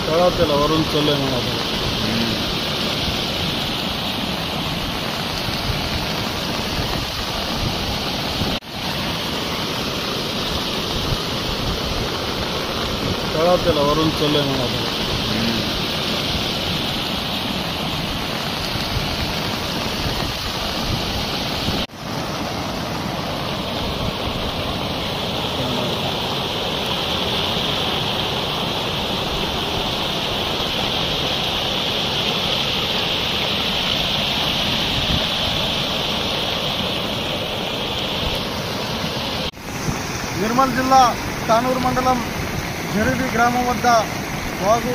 ತಗೊಳ್ತಿಲ್ಲ ವರುಣ್ ಸೊಲ್ಲೆ ಮಾಡೋದು. ತಗೊಳ್ತಿಲ್ಲ ವರುಣ್ ಸೊಲ್ಲೆ ಮಾಡೋದು. నిర్మల్ జిల్లా తానూరు మండలం జరిబి గ్రామం వద్ద వాగు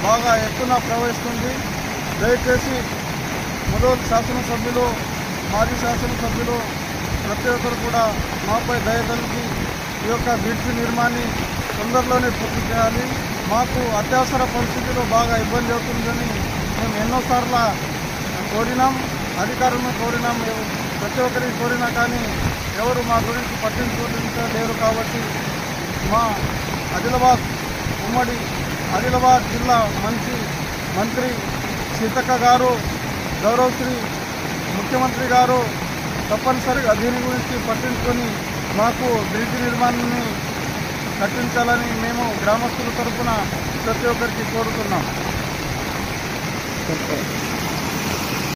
బాగా ఎత్తున ప్రవహిస్తుంది. దయచేసి మొదటి శాసనసభ్యులు, మాజీ శాసనసభ్యులు ప్రతి ఒక్కరు కూడా మాపై దయతలిచి ఈ యొక్క బ్రిడ్జి నిర్మాణాన్ని తొందరలోనే పూర్తి చేయాలి. మాకు అత్యవసర పరిస్థితిలో బాగా ఇబ్బంది అవుతుందని మేము ఎన్నోసార్లు కోరినాం, అధికారులను కోరినాం, ప్రతి ఒక్కరికి కోరినా కానీ ఎవరు మా గురించి పట్టించుకోలేరు. కాబట్టి మా ఆదిలాబాద్ ఉమ్మడి ఆదిలాబాద్ జిల్లా మంత్రి సీతక్క గారు, గౌరవశ్రీ ముఖ్యమంత్రి గారు తప్పనిసరిగా దీని గురించి పట్టించుకొని మాకు బ్రిడ్జి నిర్మాణాన్ని కట్టించాలని మేము గ్రామస్తుల తరఫున ప్రతి ఒక్కరికి కోరుతున్నాం.